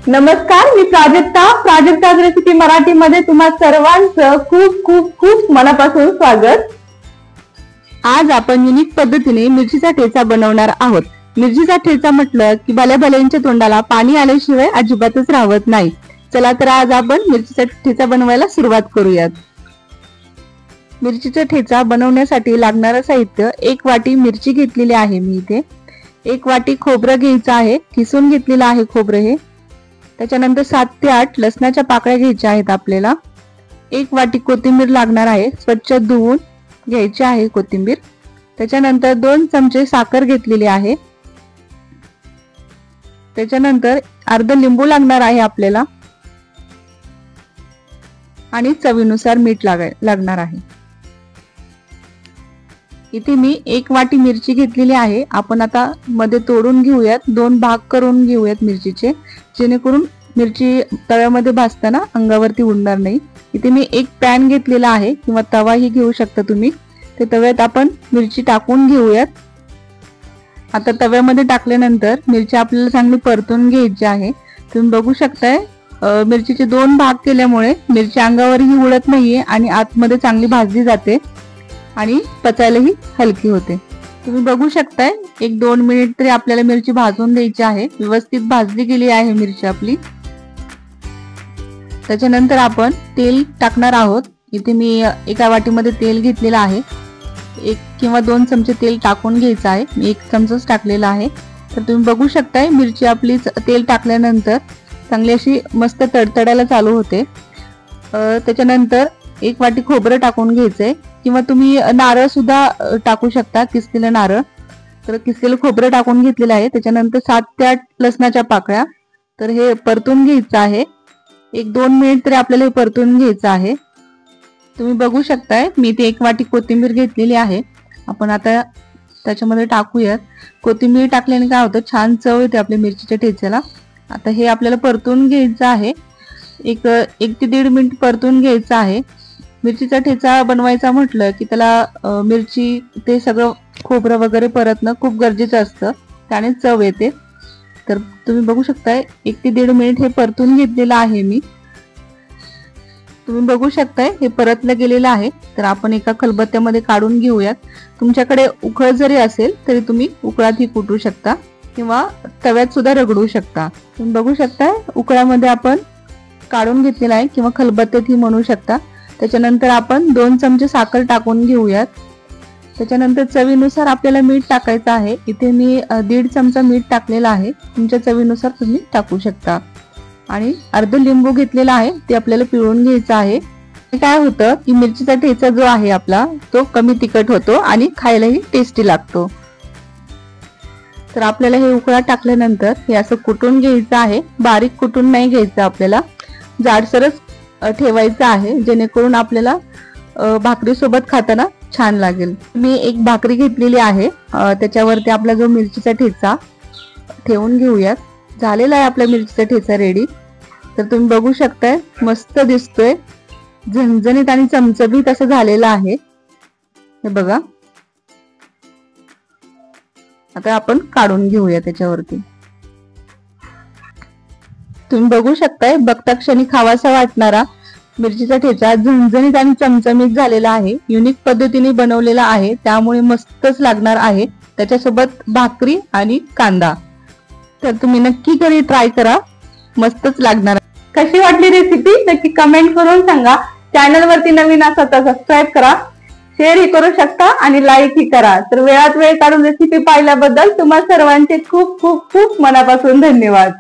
नमस्कार, मी प्राजक्ता रेसिपी मराठीमध्ये तुम्हा सर्वांचं खूप खूप खूप मनापासून स्वागत। आज आपण युनिक पद्धतीने मिरचीचा ठेचा बनवणार आहोत। मिरचीचा ठेचा म्हटलं की भल्या तोंडाला पाणी आल्याशिवाय अजिबातच राहत नाही। चला तर आज आपण मिरचीचा ठेचा बनवायला सुरुवात करूयात। मिरचीचा ठेचा बनवण्यासाठी लागणारे साहित्य, 1 वाटी मिरची घेतलेली आहे मी इथे। 1 वाटी खोबरं घ्यायचं आहे, किसून घेतलेलं आहे खोबरं हे। त्याच्यानंतर 7 ते 8 लसणाच्या पाकळ्या घ्यायच्या आहेत आपल्याला। 1 वाटी कोथिंबीर लागणार आहे, स्वच्छ धुवून घ्यायची आहे कोथिंबीर। त्याच्यानंतर 2 चमचे साखर घेतलेली आहे। त्याच्यानंतर अर्ध लिंबू लागणार आहे आपल्याला आणि चवीनुसार मीठ लागणार आहे। इथे मी 1 वाटी मिरची घेतलेली आहे। आपण आता मध्ये तोडून घेऊयात, 2 भाग करून घेऊयात मिरचीचे, जेणेकरून मिरची तव्यामध्ये भाजताना अंगावरती उडणार नाही। इथे मी एक पॅन घेतलेला आहे किंवा तवाही घेऊ शकता तुम्ही। ते तव्यात आपण मिरची टाकून घेऊयात। आता तव्यामध्ये टाकल्यानंतर मिरची आपल्याला चांगली परतून घ्यायची आहे। तुम्ही बघू शकताय मिरचीचे 2 भाग केल्यामुळे मिरची अंगावरही उडत नाहीये आणि आतमध्ये चांगली भाजली जाते आणि पचायलाही हलकी होते। तुम्ही बघू शकताय 1-2 मिनिट तरी आपल्याला मिरची भाजून द्यायची आहे। व्यवस्थित भाजली गेली आहे मिरची आपली। त्याच्यानंतर आपण तेल टाकणार आहोत। इथे मी एका वाटीमध्ये तेल घेतलेलं आहे। 1 किंवा 2 चमचे तेल टाकून घ्यायचं आहे। मी 1 चमचाच टाकलेला आहे। तर तुम्ही बघू शकताय मिरची आपली तेल टाकल्यानंतर चांगली अशी मस्त तडतडायला चालू होते। त्याच्यानंतर 1 वाटी खोबरं टाकून घ्यायचंय किंवा तुम्ही नारळ सुद्धा टाकू शकता, किसलेलं नारळ। तर किसलेलं खोबरं टाकून घेतलेलं आहे। त्याच्यानंतर 7 ते 8 लसणाच्या पाकळ्या, तर हे परतून घ्यायचं आहे। 1-2 मिनिट तरी आपल्याला हे परतून घ्यायचं आहे। तुम्ही बघू शकताय मी इथे 1 वाटी कोथिंबीर घेतलेली आहे। आपण आता त्याच्यामध्ये टाकूयात। कोथिंबीर टाकल्याने काय होतं, छान चव येते आपल्या मिरचीच्या ठेच्याला। आता हे आपल्याला परतून घ्यायचं आहे। 1 ते 1.5 मिनिट परतून घ्यायचं आहे। मिरचीचा ठेचा बनवायचा म्हटलं की त्याला मिरची ते सगळं खोबरं वगैरे परतणं खूप गरजेचं असतं, त्याने चव येते। तर तुम्ही बघू शकताय 1 ते 1.5 मिनिट हे परतून घेतलेलं आहे मी। तुम्ही बघू शकताय हे परतलं गेलेलं आहे। तर आपण एका खलबत्त्यामध्ये काढून घेऊयात। तुमच्याकडे उकळ जरी असेल तरी तुम्ही उकळातही कुटू शकता किंवा तव्यात सुद्धा रगडू शकता। तुम्ही बघू शकताय उकळामध्ये आपण काढून घेतलेला आहे किंवा खलबत्त्यातही म्हणू शकता। त्याच्यानंतर आपण 2 चमचे साखर टाकून घेऊयात। त्याच्यानंतर चवीनुसार आपल्याला मीठ टाकायचं आहे। इथे मी 1.5 चमचा मीठ टाकलेला आहे, तुमच्या चवीनुसार तुम्ही टाकू शकता। आणि अर्ध लिंबू घेतलेला आहे, ते आपल्याला पिळून घ्यायचं आहे। काय होतं की मिरचीचा ठेचा जो आहे आपला तो कमी तिखट होतो आणि खायलाही टेस्टी लागतो। तर आपल्याला हे उकळा टाकल्यानंतर हे असं कुटून घ्यायचं आहे। बारीक कुटून नाही घ्यायचं, आपल्याला जाडसरच ठेवायचं आहे, जेणेकरून आपल्याला भाकरी सोबत खाताना छान लागेल। मी एक भाकरी घेतलेली आहे, त्याच्यावरती आपला जो मिरचीचा ठेचा ठेवून घेऊयात। झालेला आहे आपला मिरचीचा ठेचा रेडी। तर तुम्ही बघू शकताय मस्त दिसतोय, झणझणीत आणि चमचमीत असं झालेलं आहे हे बघा। आता आपण काढून घेऊया त्याच्यावरती। तुम्ही बघू शकताय बघता क्षणी खावासा वाटणारा मिरचीचा ठेचा झणझणीत आणि चमचमीत झालेला आहे। युनिक पद्धतीने बनवलेला आहे, त्यामुळे मस्तच लागणार आहे। त्याच्यासोबत भाकरी आणि कांदा। तर तुम्ही नक्की घरी ट्राय करा, मस्तच लागणार। कशी वाटली रेसिपी नक्की कमेंट करून सांगा। चॅनल वरती नवीन असाल तर सबस्क्राईब करा, शेअर ही करू शकता आणि लाईक ही करा। तर वेळात वेळ काढून रेसिपी पाहिल्याबद्दल तुम्हा सर्वांचे खूप खूप खूप मनापासून धन्यवाद।